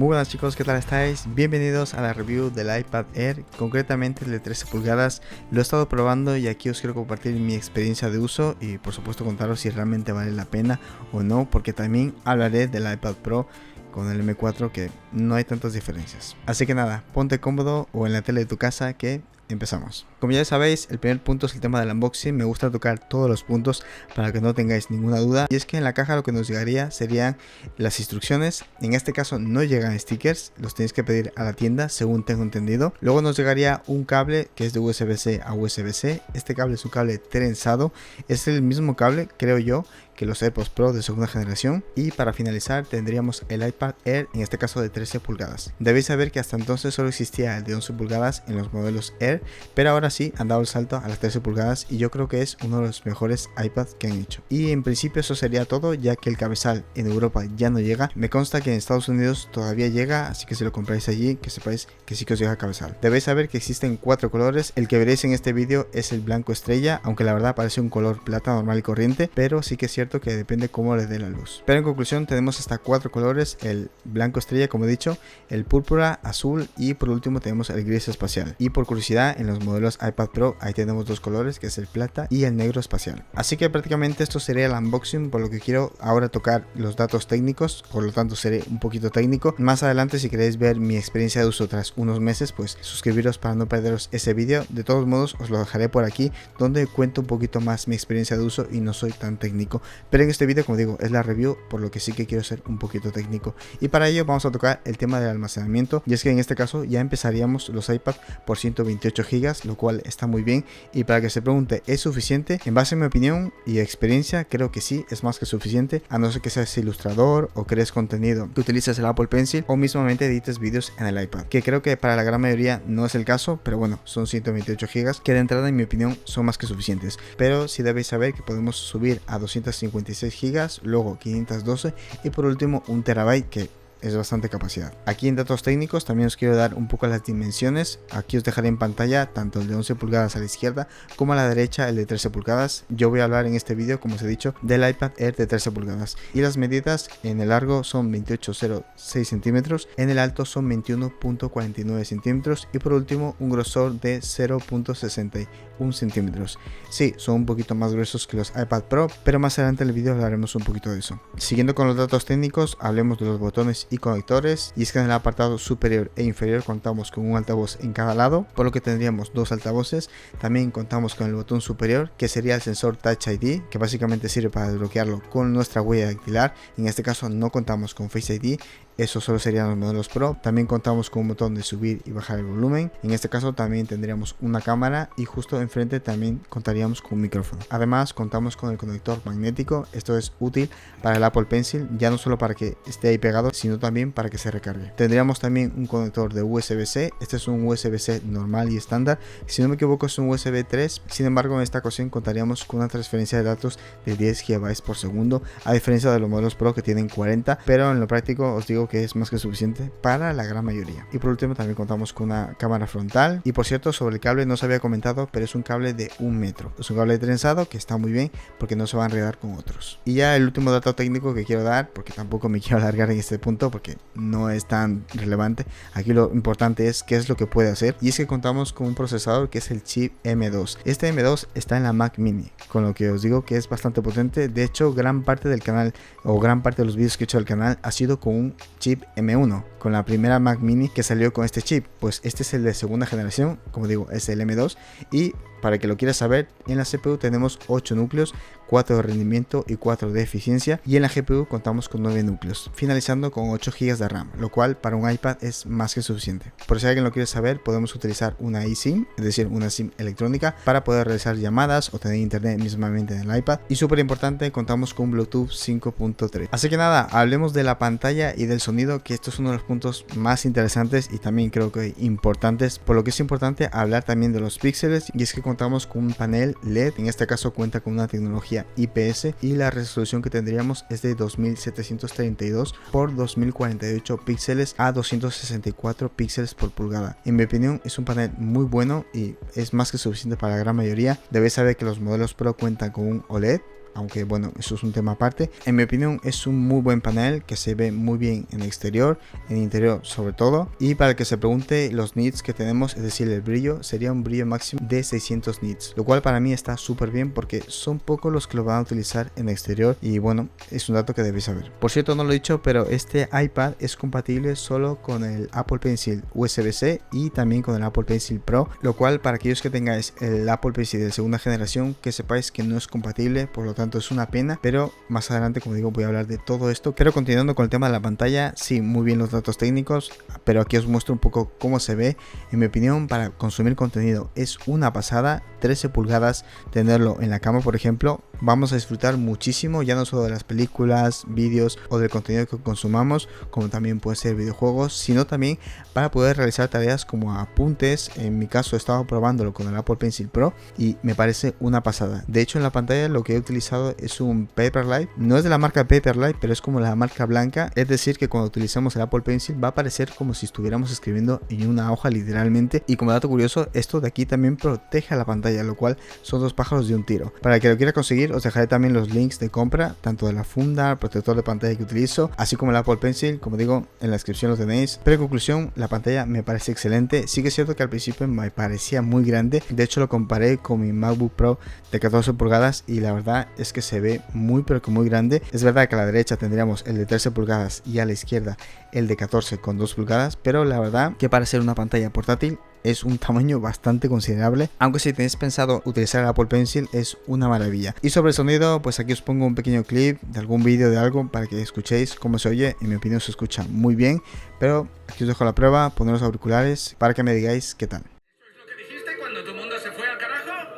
Muy buenas chicos, ¿qué tal estáis? Bienvenidos a la review del iPad Air, concretamente el de 13 pulgadas. Lo he estado probando y aquí os quiero compartir mi experiencia de uso y por supuesto contaros si realmente vale la pena o no, porque también hablaré del iPad Pro con el M4 que no hay tantas diferencias. Así que nada, ponte cómodo o en la tele de tu casa que empezamos. Como ya sabéis, el primer punto es el tema del unboxing. Me gusta tocar todos los puntos para que no tengáis ninguna duda. Y es que en la caja lo que nos llegaría serían las instrucciones. En este caso no llegan stickers, los tenéis que pedir a la tienda según tengo entendido. Luego nos llegaría un cable que es de USB-C a USB-C. Este cable es un cable trenzado. Es el mismo cable, creo yo, que los AirPods Pro de segunda generación. Y para finalizar tendríamos el iPad Air, en este caso de 13 pulgadas. Debéis saber que hasta entonces solo existía el de 11 pulgadas en los modelos Air, pero ahora sí han dado el salto a las 13 pulgadas y yo creo que es uno de los mejores iPads que han hecho. Y en principio eso sería todo, ya que el cabezal en Europa ya no llega. Me consta que en Estados Unidos todavía llega, así que si lo compráis allí, que sepáis que sí que os llega el cabezal. Debéis saber que existen 4 colores. El que veréis en este vídeo es el blanco estrella, aunque la verdad parece un color plata normal y corriente, pero sí que es cierto que depende cómo le dé la luz. Pero en conclusión tenemos hasta 4 colores: el blanco estrella, como he dicho, el púrpura, azul y por último tenemos el gris espacial. Y por curiosidad, en los modelos iPad Pro ahí tenemos 2 colores, que es el plata y el negro espacial. Así que prácticamente esto sería el unboxing, por lo que quiero ahora tocar los datos técnicos, por lo tanto seré un poquito técnico. Más adelante, si queréis ver mi experiencia de uso tras unos meses, pues suscribiros para no perderos ese vídeo. De todos modos os lo dejaré por aquí, donde cuento un poquito más mi experiencia de uso y no soy tan técnico, pero en este vídeo, como digo, es la review, por lo que sí que quiero ser un poquito técnico. Y para ello vamos a tocar el tema del almacenamiento, y es que en este caso ya empezaríamos los iPad por 128 GB, lo cual está muy bien. Y para que se pregunte, ¿es suficiente? En base a mi opinión y experiencia, creo que sí, es más que suficiente, a no ser que seas ilustrador o crees contenido que utilices el Apple Pencil o mismamente edites vídeos en el iPad, que creo que para la gran mayoría no es el caso, pero bueno, son 128 GB que de entrada en mi opinión son más que suficientes. Pero sí debéis saber que podemos subir a 256 GB, luego 512 y por último 1 TB, que es bastante capacidad. Aquí en datos técnicos también os quiero dar un poco las dimensiones. Aquí os dejaré en pantalla tanto el de 11 pulgadas a la izquierda como a la derecha el de 13 pulgadas. Yo voy a hablar en este vídeo, como os he dicho, del iPad Air de 13 pulgadas. Y las medidas: en el largo son 28,06 centímetros, en el alto son 21,49 centímetros y por último un grosor de 0,61 centímetros. Sí, son un poquito más gruesos que los iPad Pro, pero más adelante en el vídeo hablaremos un poquito de eso. Siguiendo con los datos técnicos, hablemos de los botones y conectores, y es que en el apartado superior e inferior contamos con un altavoz en cada lado, por lo que tendríamos 2 altavoces. También contamos con el botón superior, que sería el sensor Touch ID, que básicamente sirve para desbloquearlo con nuestra huella dactilar. En este caso no contamos con Face ID, eso solo serían los modelos Pro. También contamos con un botón de subir y bajar el volumen. En este caso también tendríamos una cámara y justo enfrente también contaríamos con un micrófono. Además contamos con el conector magnético. Esto es útil para el Apple Pencil, ya no solo para que esté ahí pegado, sino también para que se recargue. Tendríamos también un conector de USB-C. Este es un USB-C normal y estándar. Si no me equivoco es un USB 3. Sin embargo, en esta ocasión contaríamos con una transferencia de datos de 10 GB por segundo, a diferencia de los modelos Pro que tienen 40, pero en lo práctico os digo que es más que suficiente para la gran mayoría. Y por último también contamos con una cámara frontal. Y por cierto, sobre el cable no se había comentado, pero es un cable de 1 metro. Es un cable trenzado que está muy bien porque no se va a enredar con otros. Y ya el último dato técnico que quiero dar, porque tampoco me quiero alargar en este punto porque no es tan relevante. Aquí lo importante es qué es lo que puede hacer, y es que contamos con un procesador que es el chip M2. Este M2 está en la Mac Mini, con lo que os digo que es bastante potente. De hecho, gran parte del canal o gran parte de los vídeos que he hecho del canal ha sido con un chip M1, con la primera Mac Mini que salió con este chip. Pues este es el de segunda generación, como digo, es el M2. Y para que lo quieras saber, en la CPU tenemos 8 núcleos, 4 de rendimiento y 4 de eficiencia, y en la GPU contamos con 9 núcleos, finalizando con 8 GB de RAM, lo cual para un iPad es más que suficiente. Por si alguien lo quiere saber, podemos utilizar una eSIM, es decir, una SIM electrónica, para poder realizar llamadas o tener internet mismamente en el iPad. Y súper importante, contamos con Bluetooth 5.3. Así que nada, hablemos de la pantalla y del sonido, que esto es uno de los puntos más interesantes y también creo que importantes, por lo que es importante hablar también de los píxeles, y es que contamos con un panel LED. En este caso cuenta con una tecnología IPS y la resolución que tendríamos es de 2732 por 2048 píxeles a 264 píxeles por pulgada. En mi opinión es un panel muy bueno y es más que suficiente para la gran mayoría. Debéis saber que los modelos Pro cuentan con un OLED, aunque bueno, eso es un tema aparte. En mi opinión es un muy buen panel que se ve muy bien en exterior, en interior sobre todo. Y para el que se pregunte, los nits que tenemos, es decir, el brillo, sería un brillo máximo de 600 nits, lo cual para mí está súper bien porque son pocos los que lo van a utilizar en exterior y bueno, es un dato que debéis saber. Por cierto, no lo he dicho, pero este iPad es compatible solo con el Apple Pencil USB-C y también con el Apple Pencil Pro, lo cual para aquellos que tengáis el Apple Pencil de segunda generación, que sepáis que no es compatible, por lo tanto es una pena, pero más adelante, como digo, voy a hablar de todo esto. Pero continuando con el tema de la pantalla, sí, muy bien los datos técnicos, pero aquí os muestro un poco cómo se ve. En mi opinión, para consumir contenido es una pasada. 13 pulgadas, tenerlo en la cama, por ejemplo, vamos a disfrutar muchísimo, ya no solo de las películas, vídeos o del contenido que consumamos, como también puede ser videojuegos, sino también para poder realizar tareas como apuntes. En mi caso he estado probándolo con el Apple Pencil Pro y me parece una pasada. De hecho, en la pantalla lo que he utilizado es un Paperlike, no es de la marca Paperlike, pero es como la marca blanca, es decir que cuando utilicemos el Apple Pencil va a parecer como si estuviéramos escribiendo en una hoja literalmente. Y como dato curioso, esto de aquí también protege a la pantalla, lo cual son dos pájaros de un tiro. Para el que lo quiera conseguir, os dejaré también los links de compra, tanto de la funda, el protector de pantalla que utilizo, así como el Apple Pencil, como digo, en la descripción lo tenéis. Pero en conclusión, la pantalla me parece excelente. Sí que es cierto que al principio me parecía muy grande, de hecho lo comparé con mi MacBook Pro de 14 pulgadas y la verdad es que se ve muy pero que muy grande. Es verdad que a la derecha tendríamos el de 13 pulgadas y a la izquierda el de 14 con 2 pulgadas, pero la verdad que para ser una pantalla portátil es un tamaño bastante considerable, aunque si tenéis pensado utilizar el Apple Pencil es una maravilla. Y sobre el sonido, pues aquí os pongo un pequeño clip de algún vídeo de algo para que escuchéis cómo se oye. En mi opinión se escucha muy bien, pero aquí os dejo la prueba, poner los auriculares para que me digáis qué tal. ¿Eso es lo que dijiste cuando tu mundo se fue al carajo?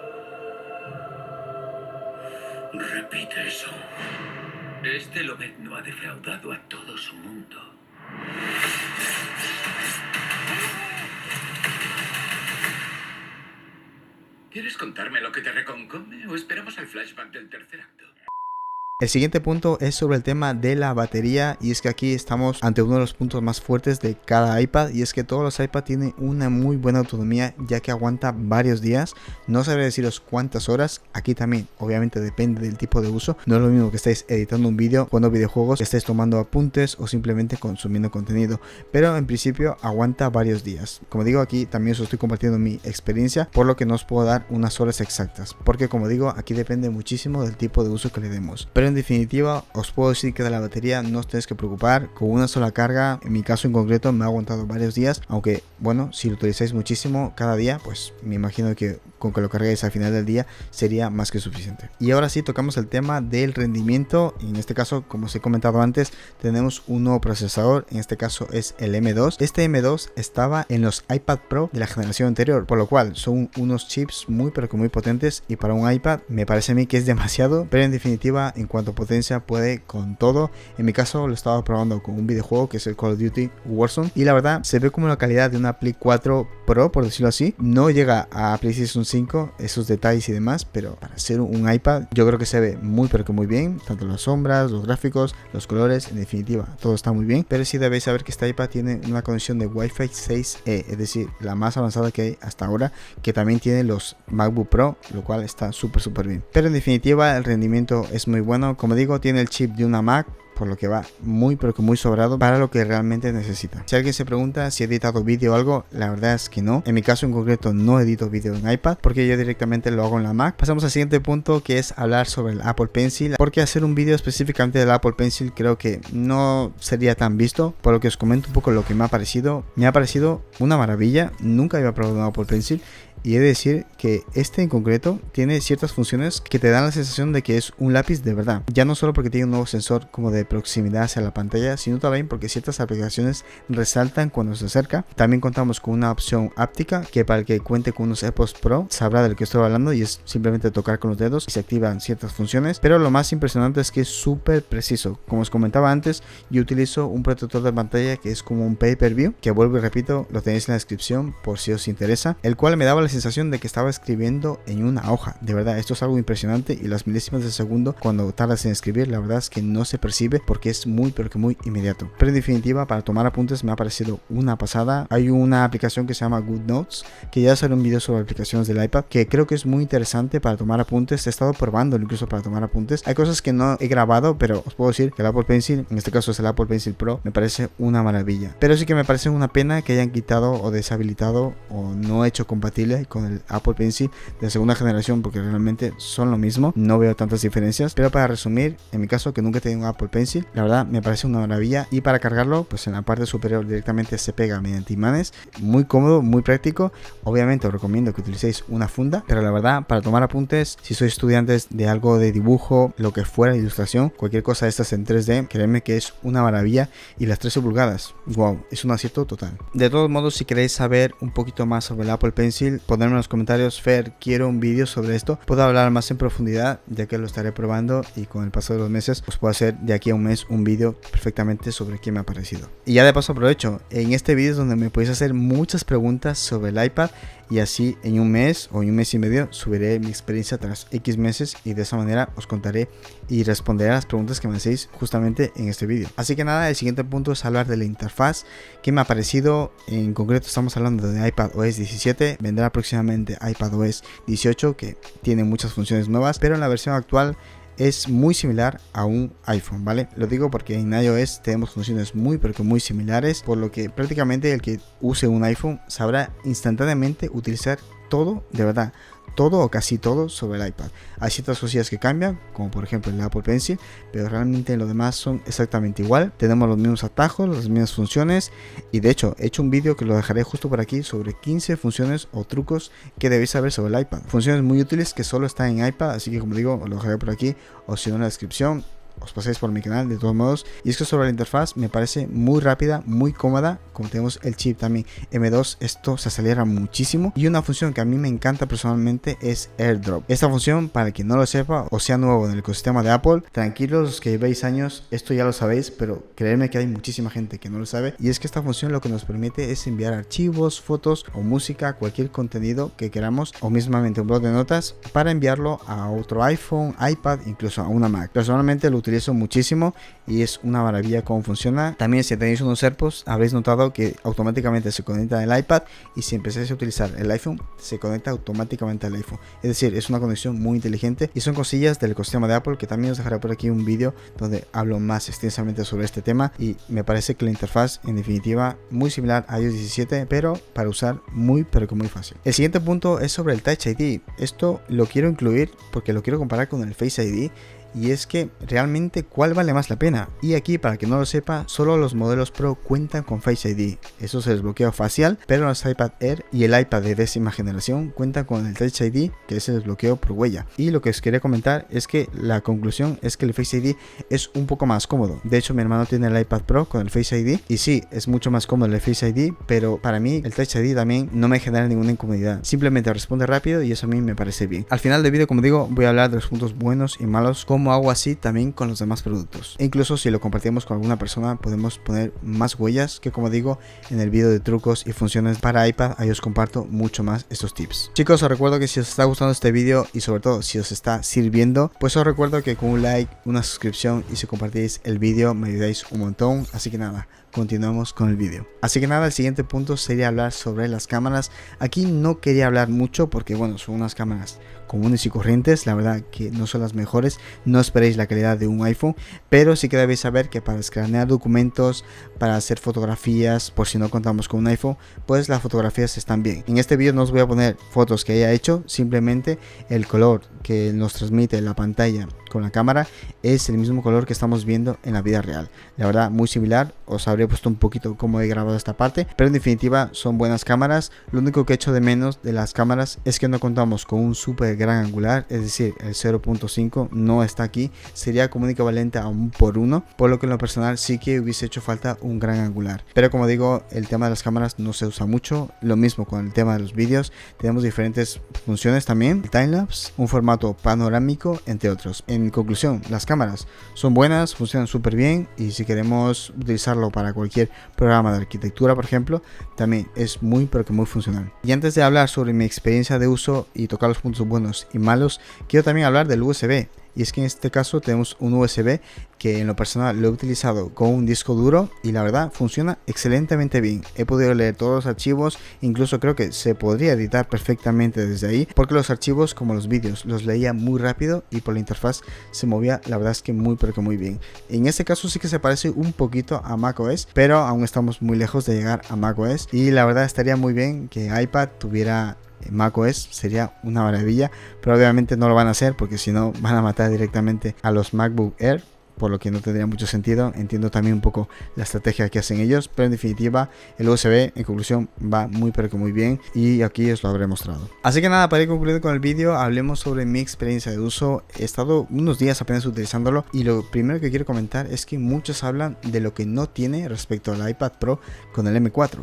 Repite eso. Este Lobet no ha defraudado a todo su mundo. ¿Quieres contarme lo que te reconcome o esperamos al flashback del tercer acto? El siguiente punto es sobre el tema de la batería, y es que aquí estamos ante uno de los puntos más fuertes de cada iPad, y es que todos los iPad tienen una muy buena autonomía, ya que aguanta varios días. No sabré deciros cuántas horas, aquí también obviamente depende del tipo de uso. No es lo mismo que estéis editando un vídeo, jugando videojuegos, estéis tomando apuntes o simplemente consumiendo contenido, pero en principio aguanta varios días. Como digo, aquí también os estoy compartiendo mi experiencia, por lo que no os puedo dar unas horas exactas, porque como digo, aquí depende muchísimo del tipo de uso que le demos. Pero en definitiva, os puedo decir que de la batería no os tenéis que preocupar. Con una sola carga, en mi caso en concreto, me ha aguantado varios días, aunque bueno, si lo utilizáis muchísimo cada día, pues me imagino que con que lo carguéis al final del día sería más que suficiente. Y ahora sí, tocamos el tema del rendimiento. En este caso, como os he comentado antes, tenemos un nuevo procesador, en este caso es el M2. Este M2 estaba en los iPad Pro de la generación anterior, por lo cual son unos chips muy pero que muy potentes, y para un iPad me parece a mí que es demasiado, pero en definitiva, en cuanto a potencia, puede con todo. En mi caso lo estaba probando con un videojuego que es el Call of Duty Warzone, y la verdad se ve como la calidad de una Play 4 Pro, por decirlo así. No llega a PlayStation 5 esos detalles y demás, pero para ser un iPad yo creo que se ve muy pero que muy bien, tanto las sombras, los gráficos, los colores, en definitiva todo está muy bien. Pero sí debéis saber que este iPad tiene una conexión de Wi-Fi 6E, es decir, la más avanzada que hay hasta ahora, que también tiene los MacBook Pro, lo cual está súper bien. Pero en definitiva el rendimiento es muy bueno. Como digo, tiene el chip de una Mac, por lo que va muy pero que muy sobrado para lo que realmente necesita. Si alguien se pregunta si he editado vídeo o algo, la verdad es que no. En mi caso en concreto no edito vídeo en iPad, porque yo directamente lo hago en la Mac. Pasamos al siguiente punto, que es hablar sobre el Apple Pencil, porque hacer un vídeo específicamente del Apple Pencil creo que no sería tan visto, por lo que os comento un poco lo que me ha parecido. Me ha parecido una maravilla, nunca había probado un Apple Pencil, y he de decir que este en concreto tiene ciertas funciones que te dan la sensación de que es un lápiz de verdad. Ya no solo porque tiene un nuevo sensor como de proximidad hacia la pantalla, sino también porque ciertas aplicaciones resaltan cuando se acerca. También contamos con una opción áptica, que para el que cuente con unos AirPods Pro sabrá de lo que estoy hablando, y es simplemente tocar con los dedos y se activan ciertas funciones. Pero lo más impresionante es que es súper preciso. Como os comentaba antes, yo utilizo un protector de pantalla que es como un pay-per-view, que vuelvo y repito, lo tenéis en la descripción por si os interesa, el cual me daba la sensación de que estaba escribiendo en una hoja. De verdad, esto es algo impresionante, y las milésimas de segundo cuando tardas en escribir, la verdad es que no se percibe. increíble porque es muy pero que muy inmediato. Pero en definitiva, para tomar apuntes me ha parecido una pasada. Hay una aplicación que se llama GoodNotes, que ya salió un video sobre aplicaciones del iPad, que creo que es muy interesante para tomar apuntes. He estado probándolo incluso para tomar apuntes. Hay cosas que no he grabado, pero os puedo decir que el Apple Pencil, en este caso es el Apple Pencil Pro, me parece una maravilla. Pero sí que me parece una pena que hayan quitado o deshabilitado o no hecho compatible con el Apple Pencil de segunda generación, porque realmente son lo mismo, no veo tantas diferencias. Pero para resumir, en mi caso, que nunca he tenido un Apple Pencil, la verdad me parece una maravilla. Y para cargarlo, pues en la parte superior directamente se pega mediante imanes, muy cómodo, muy práctico. Obviamente os recomiendo que utilicéis una funda, pero la verdad, para tomar apuntes, si sois estudiantes de algo de dibujo, lo que fuera, ilustración, cualquier cosa de estas en 3D, créeme que es una maravilla. Y las 13 pulgadas, wow, es un acierto total. De todos modos, si queréis saber un poquito más sobre el Apple Pencil, ponedme en los comentarios: Fer, quiero un vídeo sobre esto. Puedo hablar más en profundidad, ya que lo estaré probando, y con el paso de los meses os puedo hacer de aquí a un mes un vídeo perfectamente sobre qué me ha parecido. Y ya de paso aprovecho, en este vídeo es donde me podéis hacer muchas preguntas sobre el iPad, y así en un mes o en un mes y medio subiré mi experiencia tras X meses, y de esa manera os contaré y responderé a las preguntas que me hacéis justamente en este vídeo. Así que nada, el siguiente punto es hablar de la interfaz, que me ha parecido. En concreto estamos hablando de iPadOS 17, vendrá próximamente iPadOS 18, que tiene muchas funciones nuevas, pero en la versión actual es muy similar a un iPhone, ¿vale? Lo digo porque en iOS tenemos funciones muy pero que muy similares, por lo que prácticamente el que use un iPhone sabrá instantáneamente utilizar todo, de verdad, todo o casi todo sobre el iPad. Hay ciertas cosillas que cambian, como por ejemplo el Apple Pencil, pero realmente lo demás son exactamente igual. Tenemos los mismos atajos, las mismas funciones, y de hecho he hecho un vídeo que lo dejaré justo por aquí sobre 15 funciones o trucos que debéis saber sobre el iPad. Funciones muy útiles que solo están en iPad, así que como digo, lo dejaré por aquí, o si no en la descripción. Os paséis por mi canal de todos modos. Y es que sobre la interfaz me parece muy rápida, muy cómoda. Como tenemos el chip también M2, esto se acelera muchísimo. Y una función que a mí me encanta personalmente es AirDrop. Esta función, para quien no lo sepa o sea nuevo en el ecosistema de Apple, tranquilos los que llevéis años, esto ya lo sabéis, pero creedme que hay muchísima gente que no lo sabe. Y es que esta función lo que nos permite es enviar archivos, fotos o música, cualquier contenido que queramos, o mismamente un blog de notas, para enviarlo a otro iPhone, iPad, incluso a una Mac. Personalmente lo utilizo muchísimo y es una maravilla cómo funciona. También, si tenéis unos AirPods, habréis notado que automáticamente se conecta al iPad, y si empezáis a utilizar el iPhone, se conecta automáticamente al iPhone. Es decir, es una conexión muy inteligente, y son cosillas del ecosistema de Apple que también os dejaré por aquí un vídeo donde hablo más extensamente sobre este tema. Y me parece que la interfaz, en definitiva, muy similar a iOS 17, pero para usar muy pero que muy fácil. El siguiente punto es sobre el Touch ID. Esto lo quiero incluir porque lo quiero comparar con el Face ID. Y es que realmente, ¿cuál vale más la pena? Y aquí, para que no lo sepa, solo los modelos Pro cuentan con Face ID. Eso es el desbloqueo facial, pero los iPad Air y el iPad de 10ª generación cuentan con el Touch ID, que es el desbloqueo por huella. Y lo que os quería comentar es que la conclusión es que el Face ID es un poco más cómodo. De hecho, mi hermano tiene el iPad Pro con el Face ID, y sí, es mucho más cómodo el Face ID, pero para mí el Touch ID también no me genera ninguna incomodidad. Simplemente responde rápido y eso a mí me parece bien. Al final del vídeo, como digo, voy a hablar de los puntos buenos y malos, como hago así también con los demás productos. E incluso si lo compartimos con alguna persona, podemos poner más huellas, que como digo, en el vídeo de trucos y funciones para iPad, ahí os comparto mucho más estos tips. Chicos, os recuerdo que si os está gustando este vídeo, y sobre todo si os está sirviendo, pues os recuerdo que con un like, una suscripción y si compartís el vídeo me ayudáis un montón. Así que nada, continuamos con el vídeo. Así que nada, el siguiente punto sería hablar sobre las cámaras. Aquí no quería hablar mucho porque bueno, son unas cámaras comunes y corrientes, la verdad que no son las mejores, no esperéis la calidad de un iPhone, pero sí que debéis saber que para escanear documentos, para hacer fotografías, por si no contamos con un iPhone, pues las fotografías están bien. En este vídeo no os voy a poner fotos que haya hecho, simplemente el color que nos transmite la pantalla con la cámara es el mismo color que estamos viendo en la vida real. La verdad, muy similar. Os habré puesto un poquito cómo he grabado esta parte, pero en definitiva son buenas cámaras. Lo único que echo de menos de las cámaras es que no contamos con un super gran angular, es decir, el 0.5 no está aquí, sería como equivalente a un por 1, por lo que en lo personal sí que hubiese hecho falta un gran angular. Pero como digo, el tema de las cámaras no se usa mucho. Lo mismo con el tema de los vídeos, tenemos diferentes funciones también, el timelapse, un formato panorámico, entre otros. En conclusión, las cámaras son buenas, funcionan súper bien, y si queremos utilizarlo para cualquier programa de arquitectura, por ejemplo, también es muy pero que muy funcional. Y antes de hablar sobre mi experiencia de uso y tocar los puntos buenos y malos, quiero también hablar del USB. y es que en este caso tenemos un USB que en lo personal lo he utilizado con un disco duro y la verdad funciona excelentemente bien. He podido leer todos los archivos, incluso creo que se podría editar perfectamente desde ahí, porque los archivos como los vídeos los leía muy rápido y por la interfaz se movía, la verdad es que muy pero que muy bien. En este caso sí que se parece un poquito a macOS, pero aún estamos muy lejos de llegar a macOS y la verdad estaría muy bien que iPad tuviera macOS, sería una maravilla, pero obviamente no lo van a hacer porque si no van a matar directamente a los MacBook Air, por lo que no tendría mucho sentido. Entiendo también un poco la estrategia que hacen ellos, pero en definitiva el USB en conclusión va muy pero que muy bien y aquí os lo habré mostrado. Así que nada, para ir concluyendo con el vídeo, hablemos sobre mi experiencia de uso. He estado unos días apenas utilizándolo y lo primero que quiero comentar es que muchos hablan de lo que no tiene respecto al iPad Pro con el M4.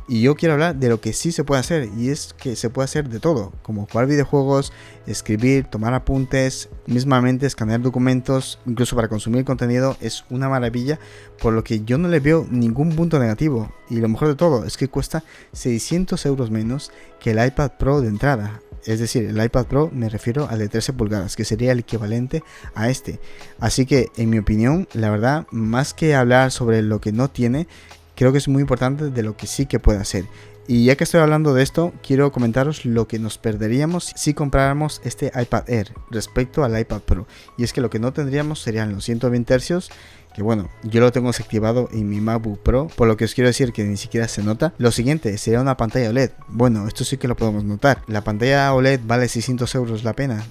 Y yo quiero hablar de lo que sí se puede hacer, y es que se puede hacer de todo, como jugar videojuegos, escribir, tomar apuntes, mismamente escanear documentos, incluso para consumir contenido. Es una maravilla, por lo que yo no le veo ningún punto negativo. Y lo mejor de todo es que cuesta 600 euros menos que el iPad Pro de entrada. Es decir, el iPad Pro me refiero al de 13 pulgadas, que sería el equivalente a este. Así que, en mi opinión, la verdad, más que hablar sobre lo que no tiene, creo que es muy importante de lo que sí que puede hacer. Y ya que estoy hablando de esto, quiero comentaros lo que nos perderíamos si compráramos este iPad Air respecto al iPad Pro. Y es que lo que no tendríamos serían los 120 Hz, que bueno, yo lo tengo desactivado en mi MacBook Pro, por lo que os quiero decir que ni siquiera se nota. Lo siguiente sería una pantalla OLED. Bueno, esto sí que lo podemos notar. La pantalla OLED vale 600 euros la pena.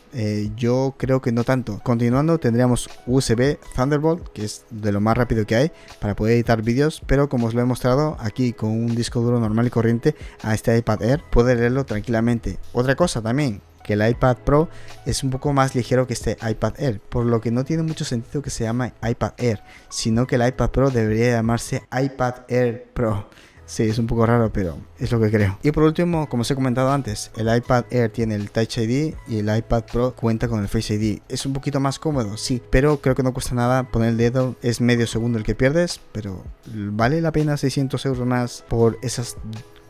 Yo creo que no tanto. Continuando, tendríamos USB Thunderbolt, que es de lo más rápido que hay para poder editar vídeos, pero como os lo he mostrado aquí con un disco duro normal y corriente a este iPad Air, puede leerlo tranquilamente. Otra cosa también, que el iPad Pro es un poco más ligero que este iPad Air, por lo que no tiene mucho sentido que se llame iPad Air, sino que el iPad Pro debería llamarse iPad Air Pro. Sí, es un poco raro, pero es lo que creo. Y por último, como os he comentado antes, el iPad Air tiene el Touch ID y el iPad Pro cuenta con el Face ID. Es un poquito más cómodo, sí, pero creo que no cuesta nada poner el dedo. Es medio segundo el que pierdes, pero ¿vale la pena 600 euros más por esas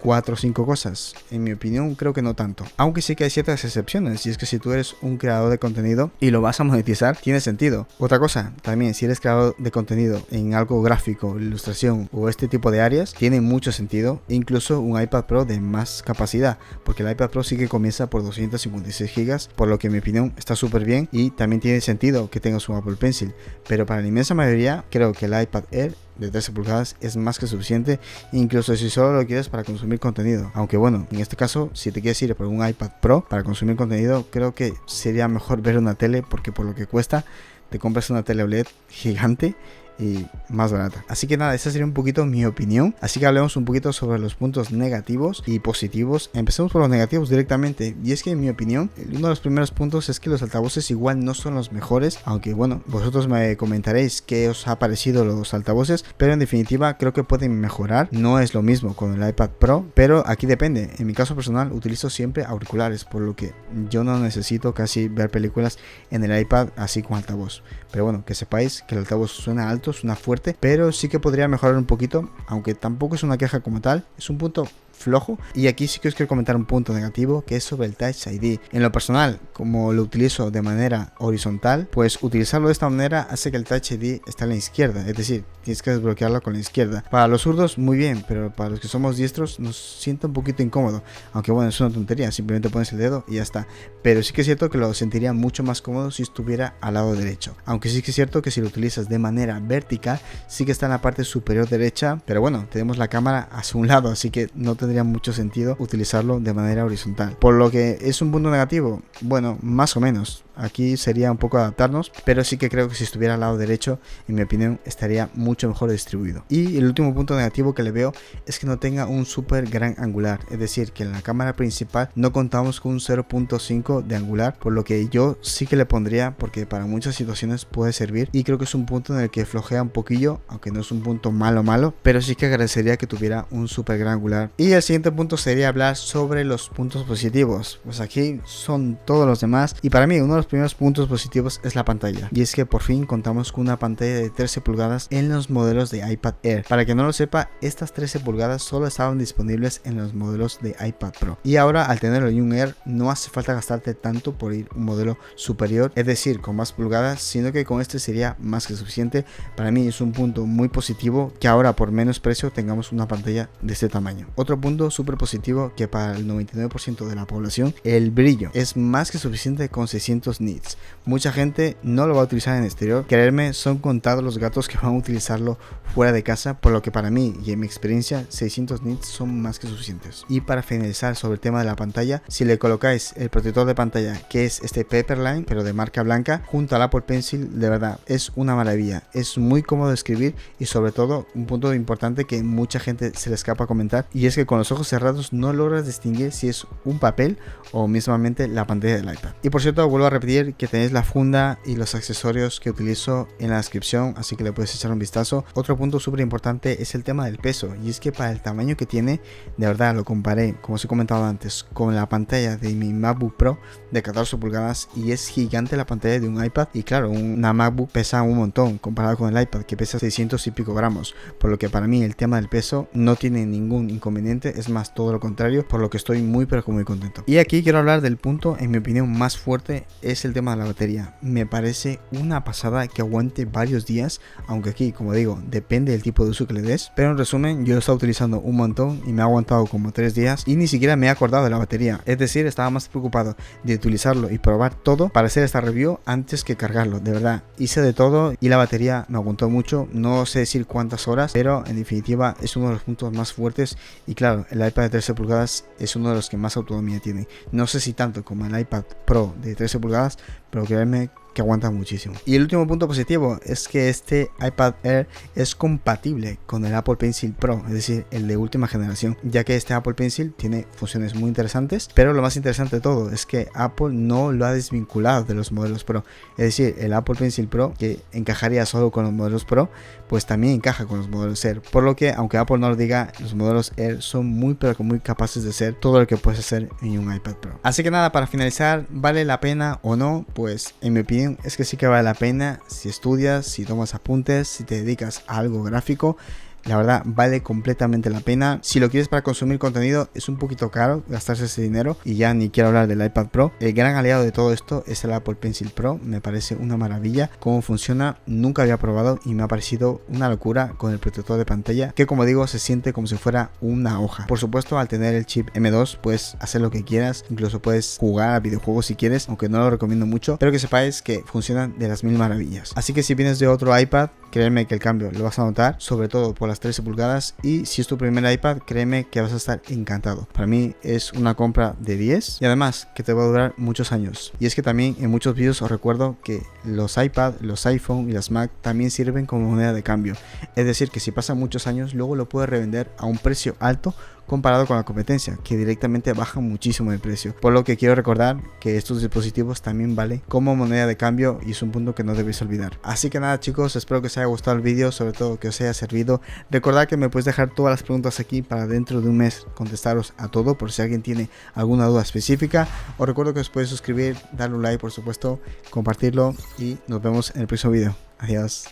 4 o 5 cosas? En mi opinión creo que no tanto, aunque sí que hay ciertas excepciones, y es que si tú eres un creador de contenido y lo vas a monetizar, tiene sentido. Otra cosa también, si eres creador de contenido en algo gráfico, ilustración o este tipo de áreas, tiene mucho sentido, incluso un iPad Pro de más capacidad, porque el iPad Pro sí que comienza por 256 GB, por lo que en mi opinión está súper bien, y también tiene sentido que tengas un Apple Pencil, pero para la inmensa mayoría creo que el iPad Air de 13 pulgadas es más que suficiente, incluso si solo lo quieres para consumir contenido. Aunque bueno, en este caso, si te quieres ir por un iPad Pro para consumir contenido, creo que sería mejor ver una tele, porque por lo que cuesta, te compras una tele OLED gigante y más barata. Así que nada, esa sería un poquito mi opinión. Así que hablemos un poquito sobre los puntos negativos y positivos. Empecemos por los negativos directamente, y es que en mi opinión uno de los primeros puntos es que los altavoces igual no son los mejores, aunque bueno, vosotros me comentaréis qué os ha parecido los altavoces, pero en definitiva creo que pueden mejorar. No es lo mismo con el iPad Pro, pero aquí depende. En mi caso personal utilizo siempre auriculares, por lo que yo no necesito casi ver películas en el iPad así con altavoz. Pero bueno, que sepáis que el altavoz suena alto, suena fuerte, pero sí que podría mejorar un poquito, aunque tampoco es una queja como tal, es un punto flojo. Y aquí sí que os quiero comentar un punto negativo, que es sobre el Touch ID. En lo personal, como lo utilizo de manera horizontal, pues utilizarlo de esta manera hace que el Touch ID esté a la izquierda, es decir, tienes que desbloquearlo con la izquierda. Para los zurdos muy bien, pero para los que somos diestros nos sienta un poquito incómodo, aunque bueno, es una tontería, simplemente pones el dedo y ya está. Pero sí que es cierto que lo sentiría mucho más cómodo si estuviera al lado derecho, aunque sí que es cierto que si lo utilizas de manera vertical sí que está en la parte superior derecha, pero bueno, tenemos la cámara hacia un lado, así que no tendría mucho sentido utilizarlo de manera horizontal. Por lo que es un punto negativo, bueno, más o menos. Aquí sería un poco adaptarnos, pero sí que creo que si estuviera al lado derecho, en mi opinión, estaría mucho mejor distribuido. Y el último punto negativo que le veo es que no tenga un súper gran angular, es decir, que en la cámara principal no contamos con un 0.5 de angular, por lo que yo sí que le pondría, porque para muchas situaciones puede servir, y creo que es un punto en el que flojea un poquillo, aunque no es un punto malo, pero sí que agradecería que tuviera un súper gran angular. Y el siguiente punto sería hablar sobre los puntos positivos. Pues aquí son todos los demás, y para mí uno de los primeros puntos positivos es la pantalla, y es que por fin contamos con una pantalla de 13 pulgadas en los modelos de iPad Air. Para que no lo sepa, estas 13 pulgadas solo estaban disponibles en los modelos de iPad Pro, y ahora al tenerlo en un Air no hace falta gastarte tanto por ir un modelo superior, es decir, con más pulgadas, sino que con este sería más que suficiente. Para mí es un punto muy positivo que ahora por menos precio tengamos una pantalla de este tamaño. Otro punto súper positivo, que para el 99% de la población el brillo es más que suficiente con 600 nits. Mucha gente no lo va a utilizar en exterior, creerme, son contados los gatos que van a utilizarlo fuera de casa, por lo que para mí y en mi experiencia 600 nits son más que suficientes. Y para finalizar sobre el tema de la pantalla, si le colocáis el protector de pantalla, que es este Paperline pero de marca blanca, junto al Apple Pencil, de verdad es una maravilla, es muy cómodo de escribir, y sobre todo un punto importante que mucha gente se le escapa a comentar, y es que con los ojos cerrados no logras distinguir si es un papel o mismamente la pantalla del iPad. Y por cierto, vuelvo a repetir que tenéis la funda y los accesorios que utilizo en la descripción, así que le puedes echar un vistazo. Otro punto súper importante es el tema del peso, y es que para el tamaño que tiene, de verdad lo comparé, como os he comentado antes, con la pantalla de mi MacBook Pro de 14 pulgadas, y es gigante la pantalla de un iPad, y claro, una MacBook pesa un montón comparado con el iPad, que pesa 600 y pico gramos, por lo que para mí el tema del peso no tiene ningún inconveniente, es más todo lo contrario, por lo que estoy muy pero muy contento. Y aquí quiero hablar del punto, en mi opinión, más fuerte, es el tema de la batería. Me parece una pasada que aguante varios días, aunque aquí, como digo, depende del tipo de uso que le des, pero en resumen, yo lo he estado utilizando un montón y me ha aguantado como 3 días y ni siquiera me he acordado de la batería, es decir, estaba más preocupado de utilizarlo y probar todo para hacer esta review antes que cargarlo. De verdad, hice de todo y la batería me aguantó mucho, no sé decir cuántas horas, pero en definitiva es uno de los puntos más fuertes. Y claro, el iPad de 13 pulgadas es uno de los que más autonomía tiene, no sé si tanto como el iPad Pro de 13 pulgadas, pero créanme que aguanta muchísimo. Y el último punto positivo es que este iPad Air es compatible con el Apple Pencil Pro, es decir, el de última generación, ya que este Apple Pencil tiene funciones muy interesantes, pero lo más interesante de todo es que Apple no lo ha desvinculado de los modelos Pro, es decir, el Apple Pencil Pro, que encajaría solo con los modelos Pro, pues también encaja con los modelos Air, por lo que aunque Apple no lo diga, los modelos Air son muy pero que muy capaces de hacer todo lo que puedes hacer en un iPad Pro. Así que nada, para finalizar, ¿vale la pena o no? Pues en mi opinión es que sí que vale la pena si estudias, si tomas apuntes, si te dedicas a algo gráfico. La verdad vale completamente la pena. Si lo quieres para consumir contenido es un poquito caro gastarse ese dinero, y ya ni quiero hablar del iPad Pro. El gran aliado de todo esto es el Apple Pencil Pro, me parece una maravilla cómo funciona, nunca había probado y me ha parecido una locura con el protector de pantalla, que como digo se siente como si fuera una hoja. Por supuesto, al tener el chip M2 puedes hacer lo que quieras, incluso puedes jugar a videojuegos si quieres, aunque no lo recomiendo mucho, pero que sepáis que funcionan de las mil maravillas. Así que si vienes de otro iPad, créeme que el cambio lo vas a notar, sobre todo por las 13 pulgadas, y si es tu primer iPad, créeme que vas a estar encantado. Para mí es una compra de 10 y además que te va a durar muchos años. Y es que también en muchos vídeos os recuerdo que los iPad, los iPhone y las Mac también sirven como moneda de cambio, es decir, que si pasan muchos años luego lo puedes revender a un precio alto comparado con la competencia, que directamente baja muchísimo el precio, por lo que quiero recordar que estos dispositivos también valen como moneda de cambio y es un punto que no debéis olvidar. Así que nada chicos, espero que os haya gustado el vídeo, sobre todo que os haya servido. Recordad que me podéis dejar todas las preguntas aquí para dentro de un mes contestaros a todo, por si alguien tiene alguna duda específica. Os recuerdo que os podéis suscribir, darle un like por supuesto, compartirlo y nos vemos en el próximo vídeo. Adiós,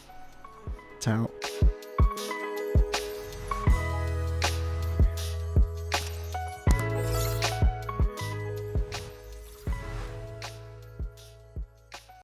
chao.